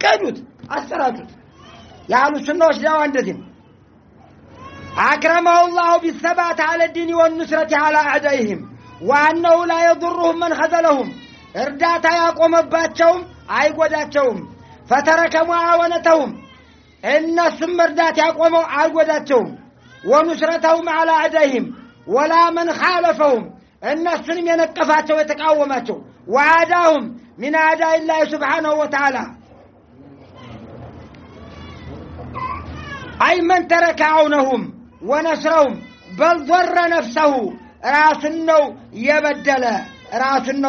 كادوت أسراتوت يعلو سنوش داو عندهم أكرمه الله بالثبات على الدين والنصرة على أعدائهم وأنه لا يضرهم من خذلهم إرداتا يقوم باتشهم عيقوداتشهم فترك معاونتهم إن السمردات يقوموا عيقوداتشهم ونصرتهم على أعدائهم ولا من خالفهم إن السلم ينقفاتهم ويتقاوماتهم وعاداهم من أعداء الله سبحانه وتعالى أي من ترك عونهم ونصرهم بل ضر نفسه راسنو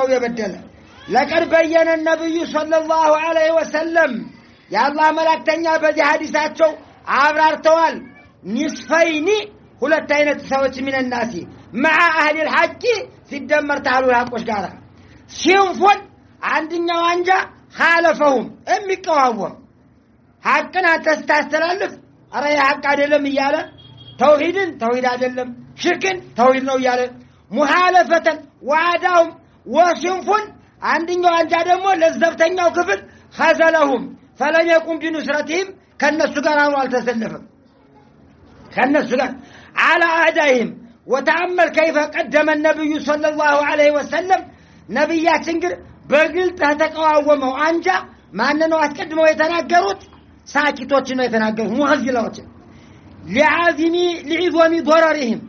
يبدل لقد بين النبي صلى الله عليه وسلم يا الله ملكتنيا بذي حديثاتو عبرارتوال نصفين ሁለት አይነት ሰዎች من الناس مع اهل الحق ሲደመር ታሉ ያቆሽ ጋራ ሲንፎን አንደኛው አንጃ خالفهم የሚቀዋወም ሐቅን አስተላልፍ አረ ሐቅ አይደለም ይያለ ተውሂድን ተውሂድ አይደለም ሽርክን ተውሂድ ነው ይያለ ሙሐለፈተን ወአዳውም ወሲንፉን አንደኛው አንጃ ደግሞ ለዘብተኛው ክፍል خذلهم فلم يقم بنصرتهم ከነሱ ጋር አልተሰለፈም ከነሱ ጋር على أعدائهم وتأمل كيف قدم النبي صلى الله عليه وسلم نبيات سنجر بقلت هتقاوموا أنجا ما أنه أتقدموا يتناقروا ساكتوتنا يتناقروا مهزلوت لعظم ضررهم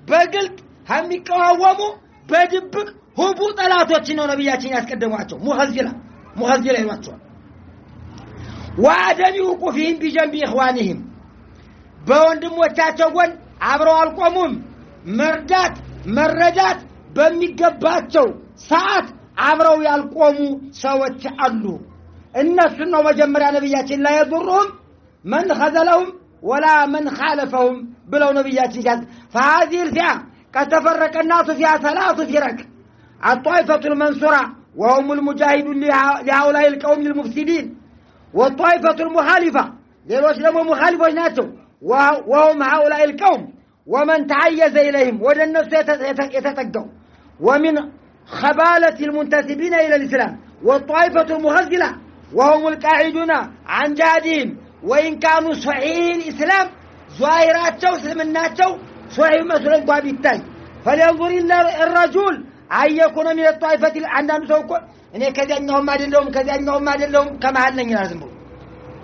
بقلت هم يقاوموا بدبك هبو طلاتوتنا نبياتنا يتقدموا مهزلة يواتوا وعدم وقوفهم بجنب إخوانهم بوندم وتاتوون عبروا القومون مردات بميقباتو ساعات عبروا يالقوموا سوات علو الناس انه مجمرا نبيات لا يضرهم من خذلهم ولا من خالفهم بلو نبيات جاد فهذه الفئة قد تفرق الناس فيها ثلاث فرق الطائفة المنصورة وهم المجاهدون لهؤلاء القوم المفسدين والطائفة المخالفة ليروش لهم مخالفة ناتو وهم هؤلاء القوم ومن تعيز إليهم ودى النفس يتتقوا ومن خبالة المنتسبين إلى الإسلام والطائفة المهزلة وهم القاعدون عن جهادهم وإن كانوا صحيح الإسلام ظاهراتهم سلمناتهم صحيح مسؤولين بابيتاي فلينظر إلا الرجل أن يكون من الطائفة عندهم سوكو إن كذا أنهم ما دلهم كما هل لن يلازم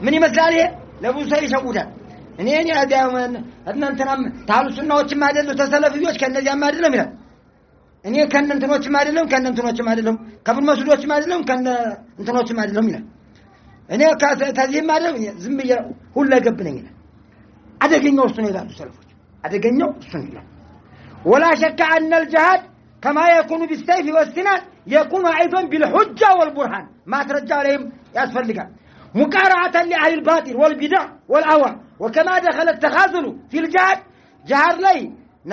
من مثاله لابو سيري شبودا እኔ ያዳም እናንተናም ታሉ ሱናዎችም አይደሉ ተሰለፊዎች ከነዚያም አይደለም ይላል እኔ ከነንተኖችም አይደለም ከብን መስዶችም አይደለም ከነንተኖችም አይደለም ይላል እኔ ከዚህም አይደለም ዝም ሁሉ ለገብነኝ ይላል አደገኛው እሱ ነው ይላሉ ሰለፎች አደገኛው እሱ ነው ይላል ولا شك ان الجهاد كما يكون بالسيف والسنان يكون ايضا بالحجه والبرهان ما ترجع عليهم يسفلقا مقارعه لاهل الباطل والبدع والاهواء وكما دخل التخاذل في الجهاد جهر لي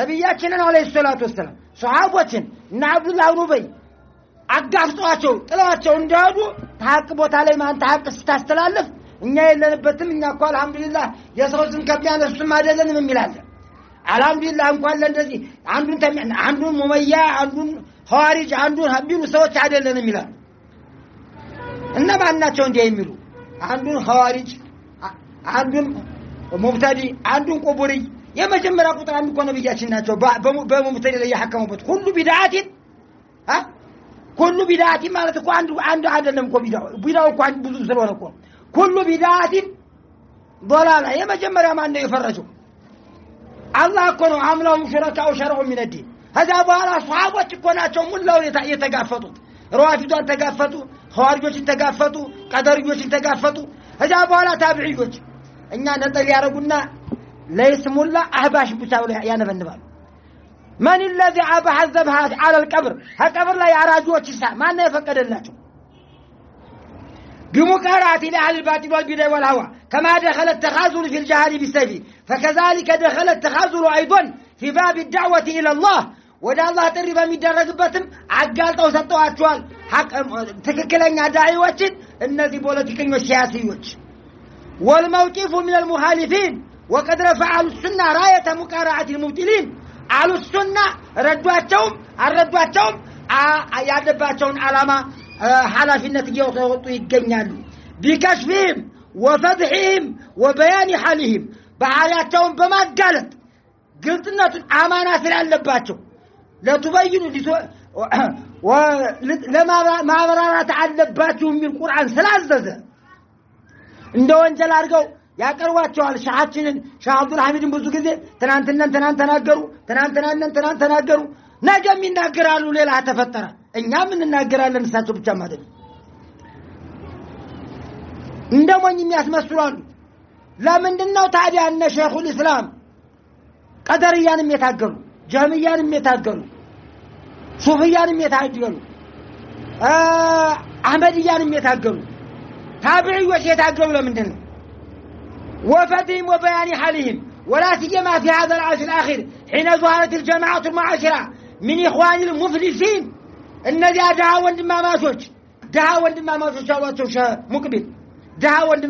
نبياتنا عليه الصلاة والسلام صحابتنا إن عبد الله ونبي عقفتواቸው ጥላቸው እንዳሉ ታቅቦታ ላይ ማን ታቅ ስታስተላልፍ እኛ የለንበትም እኛ እኮ አልহামዱሊላህ የሰው ስም ከሚያነሱም አይደለንም የሚላል አልহামዱሊላህ እንኳን ለእንደዚህ አንዱን ሙመያ አንዱን ሐዋሪጅ አንዱን ሀቢሩ ሰዎች አይደለንም ይላል እነማን ናቸው እንዴ የሚሉ አንዱን ሐዋሪጅ አንዱን ሙብተዲ አንዱን ቁቡሪ የመጀመሪያ ቁጥር አንዱ እኮ ነብያችን ናቸው በሙብተዲ ላይ ያሐከሙበት ሁሉ ቢዳአቲ ማለት እኮ አንዱ አይደለም እኮ ቢዳው እኮ ብዙ ስለሆነ እኮ ሁሉ ቢዳአቲ ضلاله የመጀመሪያ ማን ነው የፈረጀው አላህ እኮ ነው አምላው ሽረካው ሸርዑ من الدين هذا በኋላ ሷሃቦች እኮ ናቸው ሙላው የተጋፈጡት ሩዋፊዶች ተጋፈጡ ኸዋሪጆች ተጋፈጡ ቀደሪጆች ተጋፈጡ هذا በኋላ ታቢዒዎች እኛ ነጠል ያረጉና ለይስሙላ አህባሽ ብቻ ብለው ያነበንባሉ من الذي ابح الذبح على القبر القبر لا ያራጆች ማን ነው የፈቀደላቸው بمقارعة لأهل الباطل والبدع والهوى كما دخل التخاذل في الجهاد بالسيف فكذلك دخل التخاذل أيضا في باب الدعوة إلى الله ودا الله تريبا ميدرجبتم عقالتو سطواتوال حق تككلኛ ዳዒዎች እነዚህ ፖለቲከኞች ሲያሲዎች والموقف من المخالفين وقد رفع السنة راية مقارعة المبتلين على السنة ردواتهم ያደባቸውን ዓላማ ሐላፊነት እየወጡ ይገኛሉ بكشفهم وفتحهم وبيان حالهم بحالاتهم بما قالت قلت الناس أمانات لألباتهم لا تبينوا لما مرارات علباتهم من القرآن سلازة እንደው ወንጀል አድርገው ያቀርቧቸዋል ሻሃችንን ሻህ አብዱል ሐሚድን ብዙ ጊዜ ትናንት ተናገሩ ነገም ይናገራሉ ሌላ ተፈጠረ እኛም እንናገራለን እሳቸው ብቻ ማለት እንደሞኝ የሚያስመስሉአሉ ለምንድነው ታዲያ እነ ሸይኹል እስላም ቀደርያንም የታገሉ ጀህሚያንም የታገሉ ሱፊያንም የታገሉ አህመድያንም የታገሉ تابعي يتاقلوا لمندن وفتهم وبيان حالهم ولا سيما في هذا العصر الأخير حين ظهرت الجماعة المعاشرة من إخوان المفلسين الذي دعا وندما ما سوش مقبل دعا وندما